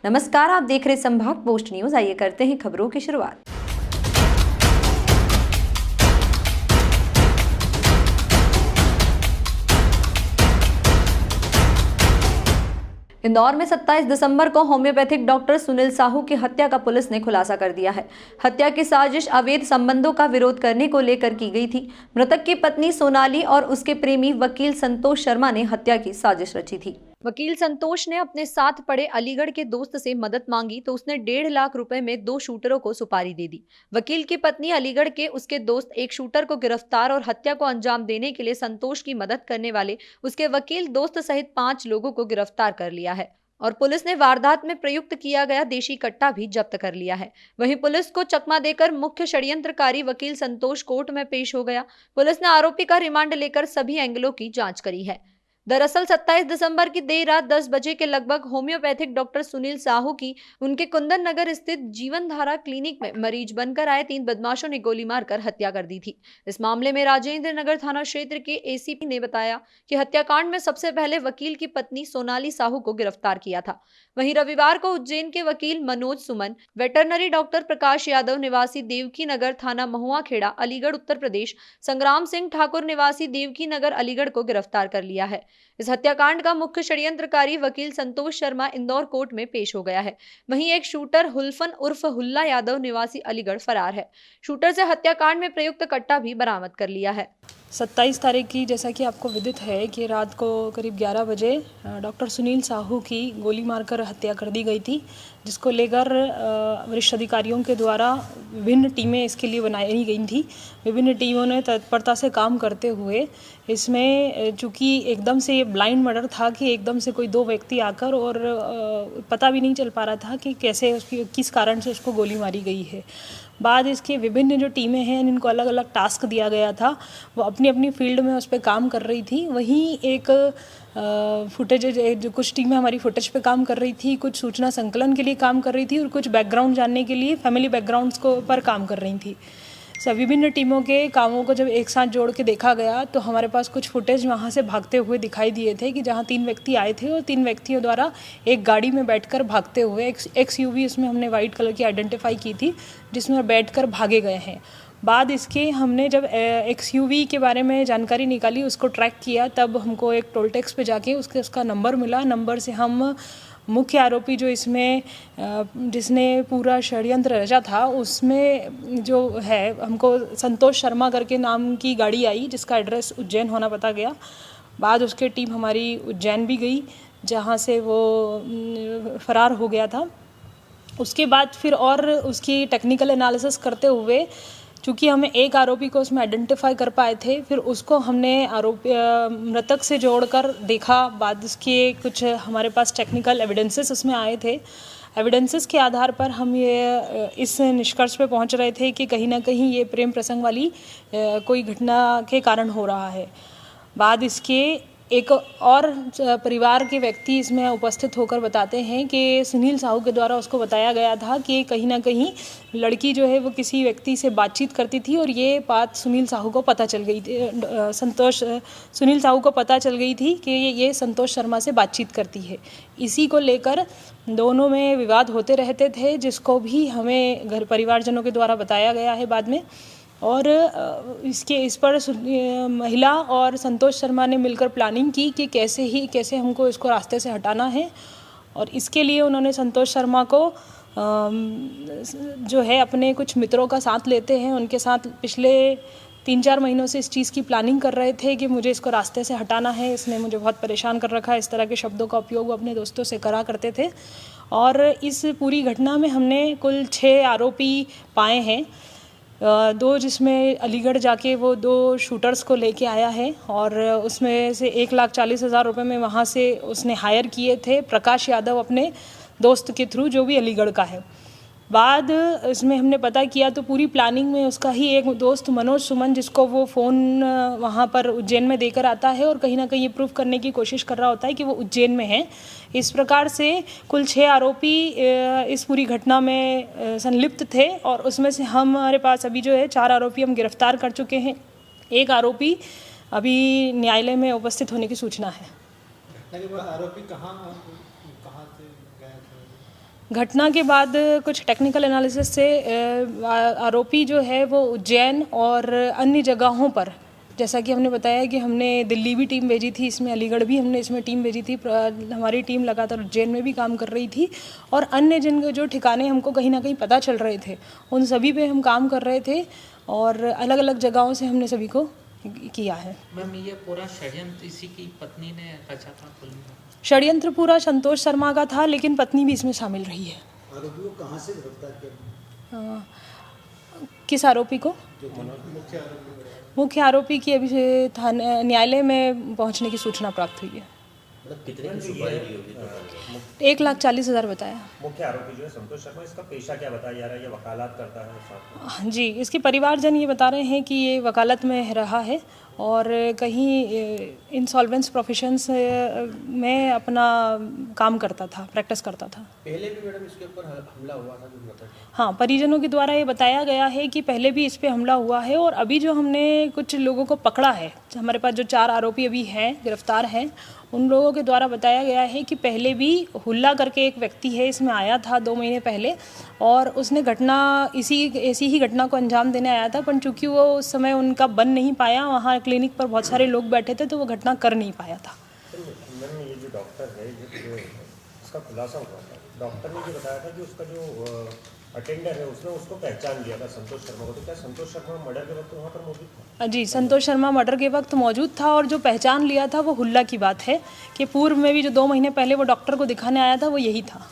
नमस्कार, आप देख रहे संभाग पोस्ट न्यूज। आइए करते हैं खबरों की शुरुआत। इंदौर में 27 दिसंबर को होम्योपैथिक डॉक्टर सुनील साहू की हत्या का पुलिस ने खुलासा कर दिया है। हत्या की साजिश अवैध संबंधों का विरोध करने को लेकर की गई थी। मृतक की पत्नी सोनाली और उसके प्रेमी वकील संतोष शर्मा ने हत्या की साजिश रची थी। वकील संतोष ने अपने साथ पड़े अलीगढ़ के दोस्त से मदद मांगी तो उसने 1.5 लाख रुपए में 2 शूटरों को सुपारी दे दी। वकील की पत्नी अलीगढ़ के उसके दोस्त एक शूटर को गिरफ्तार और हत्या को अंजाम देने के लिए संतोष की मदद करने वाले उसके वकील दोस्त सहित 5 लोगों को गिरफ्तार कर लिया है और पुलिस ने वारदात में प्रयुक्त किया गया देशी कट्टा भी जब्त कर लिया है। वहीं पुलिस को चकमा देकर मुख्य षड्यंत्रकारी वकील संतोष कोर्ट में पेश हो गया। पुलिस ने आरोपी का रिमांड लेकर सभी एंगलों की जांच करी है। दरअसल 27 दिसंबर की देर रात 10 बजे के लगभग होम्योपैथिक डॉक्टर सुनील साहू की उनके कुंदन नगर स्थित जीवन धारा क्लिनिक में मरीज बनकर आए 3 बदमाशों ने गोली मारकर हत्या कर दी थी। इस मामले में राजेंद्र नगर थाना क्षेत्र के एसीपी ने बताया कि हत्याकांड में सबसे पहले वकील की पत्नी सोनाली साहू को गिरफ्तार किया था। वहीं रविवार को उज्जैन के वकील मनोज सुमन, वेटरनरी डॉक्टर प्रकाश यादव निवासी देवकी नगर थाना महुआ खेड़ा अलीगढ़ उत्तर प्रदेश, संग्राम सिंह ठाकुर निवासी देवकी नगर अलीगढ़ को गिरफ्तार कर लिया है। इस हत्याकांड का मुख्य षड्यंत्रकारी वकील संतोष शर्मा इंदौर कोर्ट में पेश हो गया है। वहीं एक शूटर हुल्फन उर्फ हुल्ला यादव निवासी अलीगढ़ फरार है। शूटर से हत्याकांड में प्रयुक्त कट्टा भी बरामद कर लिया है। 27 तारीख की जैसा कि आपको विदित है कि रात को करीब 11 बजे डॉक्टर सुनील साहू की गोली मारकर हत्या कर दी गई थी, जिसको लेकर वरिष्ठ अधिकारियों के द्वारा विभिन्न टीमें इसके लिए बनाई गई थी। विभिन्न टीमों ने तत्परता से काम करते हुए इसमें चूँकि एकदम से ये ब्लाइंड मर्डर था कि एकदम से कोई 2 व्यक्ति आकर और पता भी नहीं चल पा रहा था कि कैसे उसकी किस कारण से उसको गोली मारी गई है। बाद इसके विभिन्न जो टीमें हैं इनको अलग अलग टास्क दिया गया था, वो अपनी अपनी फील्ड में उस पर काम कर रही थी। वहीं एक फुटेज जो कुछ टीमें हमारी फुटेज पे काम कर रही थी, कुछ सूचना संकलन के लिए काम कर रही थी और कुछ बैकग्राउंड जानने के लिए फैमिली बैकग्राउंड्स को पर काम कर रही थी। विभिन्न टीमों के कामों को जब एक साथ जोड़ के देखा गया तो हमारे पास कुछ फुटेज वहाँ से भागते हुए दिखाई दिए थे कि जहाँ 3 व्यक्ति आए थे और 3 व्यक्तियों द्वारा एक गाड़ी में बैठकर भागते हुए XUV उसमें हमने वाइट कलर की आइडेंटिफाई की थी, जिसमें बैठकर भागे गए हैं। बाद इसके हमने जब XUV के बारे में जानकारी निकाली, उसको ट्रैक किया, तब हमको एक टोल टैक्स पे जाके उसका नंबर मिला। नंबर से हम मुख्य आरोपी जो इसमें जिसने पूरा षड्यंत्र रचा था उसमें जो है हमको संतोष शर्मा करके नाम की गाड़ी आई, जिसका एड्रेस उज्जैन होना पता गया। बाद उसके टीम हमारी उज्जैन भी गई, जहाँ से वो फरार हो गया था। उसके बाद फिर और उसकी टेक्निकल एनालिसिस करते हुए चूँकि हमें एक आरोपी को उसमें आइडेंटिफाई कर पाए थे, फिर उसको हमने आरोपी मृतक से जोड़कर देखा। बाद उसके कुछ हमारे पास टेक्निकल एविडेंसेस उसमें आए थे। एविडेंसेस के आधार पर हम ये इस निष्कर्ष पे पहुंच रहे थे कि कहीं ना कहीं ये प्रेम प्रसंग वाली कोई घटना के कारण हो रहा है। बाद इसके एक और परिवार के व्यक्ति इसमें उपस्थित होकर बताते हैं कि सुनील साहू के द्वारा उसको बताया गया था कि कहीं ना कहीं लड़की जो है वो किसी व्यक्ति से बातचीत करती थी और ये बात सुनील साहू को पता चल गई थी। सुनील साहू को पता चल गई थी कि ये संतोष शर्मा से बातचीत करती है। इसी को लेकर दोनों में विवाद होते रहते थे, जिसको भी हमें घर परिवारजनों के द्वारा बताया गया है बाद में। और इस पर महिला और संतोष शर्मा ने मिलकर प्लानिंग की कि कैसे हमको इसको रास्ते से हटाना है। और इसके लिए उन्होंने संतोष शर्मा को जो है अपने कुछ मित्रों का साथ लेते हैं। उनके साथ पिछले 3-4 महीनों से इस चीज़ की प्लानिंग कर रहे थे कि मुझे इसको रास्ते से हटाना है, इसने मुझे बहुत परेशान कर रखा है। इस तरह के शब्दों का उपयोग वो अपने दोस्तों से करा करते थे। और इस पूरी घटना में हमने कुल 6 आरोपी पाए हैं। 2 जिसमें अलीगढ़ जाके वो 2 शूटर्स को लेके आया है और उसमें से 1,40,000 रुपये में वहाँ से उसने हायर किए थे प्रकाश यादव अपने दोस्त के थ्रू, जो भी अलीगढ़ का है। बाद इसमें हमने पता किया तो पूरी प्लानिंग में उसका ही एक दोस्त मनोज सुमन, जिसको वो फ़ोन वहाँ पर उज्जैन में देकर आता है और कहीं ना कहीं ये प्रूव करने की कोशिश कर रहा होता है कि वो उज्जैन में है। इस प्रकार से कुल 6 आरोपी इस पूरी घटना में संलिप्त थे और उसमें से हमारे पास अभी जो है 4 आरोपी हम गिरफ्तार कर चुके हैं। एक आरोपी अभी न्यायालय में उपस्थित होने की सूचना है। आरोपी कहाँ से गया था? घटना के बाद कुछ टेक्निकल एनालिसिस से आरोपी जो है वो उज्जैन और अन्य जगहों पर, जैसा कि हमने बताया कि हमने दिल्ली भी टीम भेजी थी, इसमें अलीगढ़ भी हमने इसमें टीम भेजी थी, हमारी टीम लगातार उज्जैन में भी काम कर रही थी और अन्य जिन जो ठिकाने हमको कहीं ना कहीं पता चल रहे थे उन सभी पे हम काम कर रहे थे और अलग अलग जगहों से हमने सभी को किया है। मैम ये पूरा षड्यंत्र इसी की पत्नी ने रचा था? षड्यंत्र पूरा संतोष शर्मा का था, लेकिन पत्नी भी इसमें शामिल रही है। आरोपी को कहाँ से गिरफ्तार किया? किस आरोपी को? मुख्य आरोपी की अभी थाने न्यायालय में पहुंचने की सूचना प्राप्त हुई है। मतलब कितने की सुपारी दी होगी? 1,40,000 बताया। मुख्य आरोपी जो है संतोष शर्मा, इसका पेशा क्या बताया जा रहा है? ये वकालत करता है साथ में? हाँ जी, इसके परिवारजन ये बता रहे हैं कि ये वकालत में रहा है और कहीं इंसॉल्वेंस प्रोफेशंस में अपना काम करता था, प्रैक्टिस करता था। पहले भी मैडम इसके ऊपर हमला हुआ था जो मृतक? हाँ, परिजनों के द्वारा ये बताया गया है कि पहले भी इस पे हमला हुआ है और अभी जो हमने कुछ लोगों को पकड़ा है, हमारे पास जो 4 आरोपी अभी हैं, गिरफ्तार हैं, उन लोगों के द्वारा बताया गया है कि पहले भी हुल्ला करके एक व्यक्ति है, इसमें आया था 2 महीने पहले और उसने ऐसी ही घटना को अंजाम देने आया था, पर चूंकि वो उस समय उनका बन नहीं पाया, वहाँ क्लिनिक पर बहुत सारे लोग बैठे थे तो वो घटना कर नहीं पाया था। मैम ये जो डॉक्टर है इसका खुलासा हुआ था, डॉक्टर ने ये बताया था कि उसका जो अटेंडर है उसने उसको पहचान लिया था संतोष शर्मा को, तो क्या संतोष शर्मा मर्डर के वक्त वहाँ पर मौजूद था? जी, संतोष शर्मा मर्डर के वक्त मौजूद था और जो पहचान लिया था वो हुल्ला की बात है कि पूर्व में भी जो 2 महीने पहले वो डॉक्टर को दिखाने आया था वो यही था।